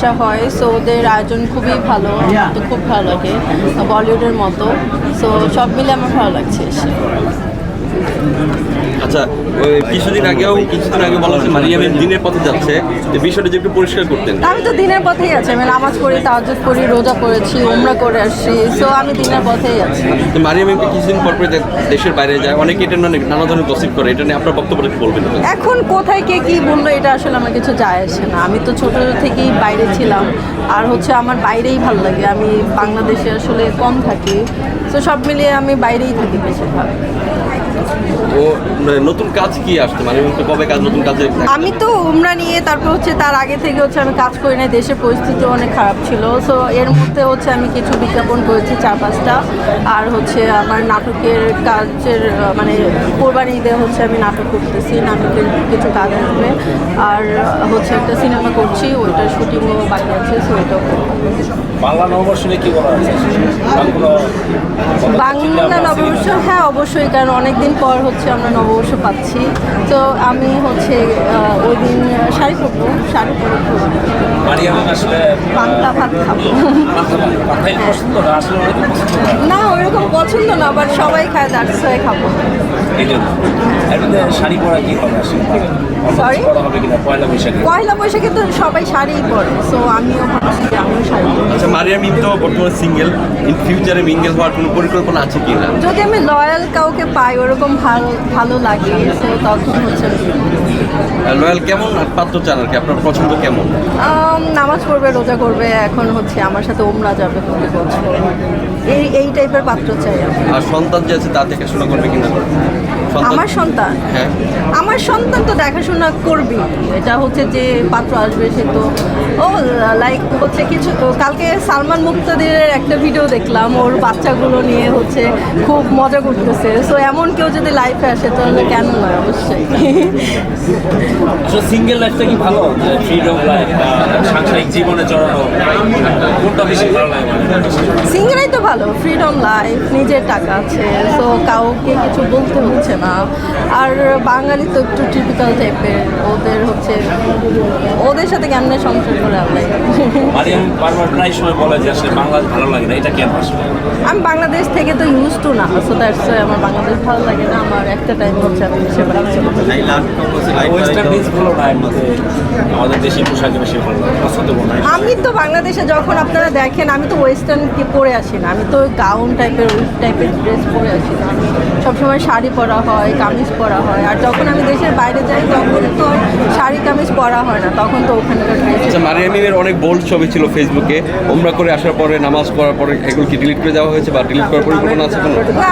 বাচ্চা হয়, সো ওদের আয়োজন খুবই ভালো, তো খুব ভালো লাগে, বলিউডের মতো। সো সব মিলে আমার ভালো লাগছে এসে। আচ্ছা, ওই কিছুদিন আগে বলা হচ্ছে মারিয়ামের দিনের পথে যাচ্ছে, যে বিষয়টা যে একটু পরিষ্কার করতেন। আমি তো দিনের পথেই আছি, আমি নামাজ পড়ি, তাহাজ্জুদ করি, রোজা করেছি, উমরা করে আসছি, সো আমি দিনের পথেই আছি। তো মারিয়ামকে কিছুদিন পর দেশের বাইরে যায়, অনেকে এটা নিয়ে নানা ধরনের গসিপ করে, এটা নিয়ে আপনার বক্তব্য কি বলবেন? এখন কোথায় কে কি বললো এটা আসলে আমার কিছু যায় আসে না। আমি তো ছোট থেকেই বাইরে ছিলাম, আর হচ্ছে আমার বাইরেই ভালো লাগে। আমি বাংলাদেশে আসলে কম থাকি, তো সব মিলিয়ে আমি বাইরেই থাকি বেশিরভাগ। ও নতুন কাজ কি আসছে, মারিয়ামকে কবে কাজ, নতুন কাজে? আমি তো উমরা নিয়ে, তারপর হচ্ছে তার আগে থেকে হচ্ছে আমি কাজ করি না, দেশের পরিস্থিতি অনেক খারাপ ছিল। সো এর মধ্যে হচ্ছে আমি কিছু বিজ্ঞাপন করেছি 4-5টা, আর হচ্ছে আমার নাটকের কাজের মানে কোরবানি ঈদে হচ্ছে আমি নাটক করতেছি, নাটকের কিছু কাজ আসবে, আর হচ্ছে একটা সিনেমা করছি, ওইটার শুটিংও বাকি আছে, সো ওইটাও বাংলা নববর্ষ নিয়ে কি বলা আছে? বাংলা নববর্ষ, হ্যাঁ অবশ্যই, কারণ অনেকদিন পর হচ্ছে আমরা নববর্ষ পাচ্ছি। তো আমি হচ্ছে ওই দিন শাড়ি পরবো, শাড়ি পরে মারিয়াম আসলে বাংলা ভাত খাবো। কথাই পছন্দ না, আসলে অনেকে পছন্দ করে। না ওইরকম পছন্দ না, বাট সবাই খায়, দ্যাটস ওয়াই খাবো। এই জন্য এর মধ্যে শাড়ি পরা কি হবে আসলে? Sorry? পরা হবে কিনা পয়লা বৈশাখে? পয়লা বৈশাখে তো সবাই শাড়িই পরে, সো আমিও ভাবছি যে আমিও শাড়ি পরবো। আচ্ছা, মারিয়াম তো বর্তমানে সিঙ্গেল, ইন ফিউচারে মিঙ্গেল হওয়ার কোনো পরিকল্পনা আছে কি না? যদি আমি লয়াল কাউকে পাই, ওরকম ভালো লাগে, সো তখন হচ্ছে লয়াল কেমন পাত্র চান আর কি, আপনার পছন্দ কেমন? নামাজ পড়বে, রোজা করবে, এখন হচ্ছে আমার সাথে উমরা যাবে প্রতি বছর, এই টাইপের পাত্র চাই আমি। আর সন্তান যে আছে তা দেখাশোনা করবে কিনা? আমার সন্তান, হ্যাঁ, আমার সন্তান তো দেখাশোনা করবি, এটা হচ্ছে যে পাত্র আসবে সে তো ও লাইক হচ্ছে কিছু। কালকে সালমান মুক্তাদিরের একটা ভিডিও দেখলাম, ওর বাচ্চাগুলো নিয়ে হচ্ছে খুব মজা করতেছে, সো এমন কেউ যদি লাইফে আসে তাহলে কেন নয়, অবশ্যই। আসলে সিঙ্গেল লাইফটা কি ভালো, ফ্রিডম লাইফ বা সাংসারিক জীবনে জড়ানো, কোনটা বেশি ভালো লাগে? সিঙ্গেলই তো ভালো, ফ্রিডম লাইফ, নিজের টাকা আছে, সো কাউকে কিছু বলতে হচ্ছে না। আর বাঙালি তো একটু টিপিক্যাল টাইপের, ওদের হচ্ছে ওদের সাথে কেমনে সংসার করে আল্লাহ। মারিয়াম বারবার প্রায় সময় বলে যে আসলে বাংলাদেশ ভালো লাগে না, এটা কেন আসলে? আমি বাংলাদেশ থেকে তো ইউজ টু না, সো দ্যাটস আমার বাংলাদেশ ভালো লাগে না। আমার একটা টাইম হচ্ছে আমি দেশে বেড়াচ্ছি। ওয়েস্টার্ন ড্রেসগুলো না, এমনিতে আমাদের দেশি পোশাকে বেশি ভালো লাগে, পছন্দ করে। আমি তো বাংলাদেশে যখন আপনারা দেখেন, আমি তো ওয়েস্টার্ন কি পরে আসি না, আমি তো গাউন টাইপের ড্রেস পরে আসি না। আমি সবসময় শাড়ি পরা হয়, কামিজ পরা হয়, আর যখন আমি দেশের বাইরে যাই তখন তো শাড়ি কামিজ পরা হয় না, তখন তো ওখানকার ড্রেস। আচ্ছা, মারিয়ামের অনেক বোল্ড ছবি ছিল ফেসবুকে, ওমরা করে আসার পরে, নামাজ পড়ার পরে, এগুলো কি ডিলিট করে দেওয়া হয়েছে বা ডিলিট করার পরিকল্পনা আছে কোনো? না,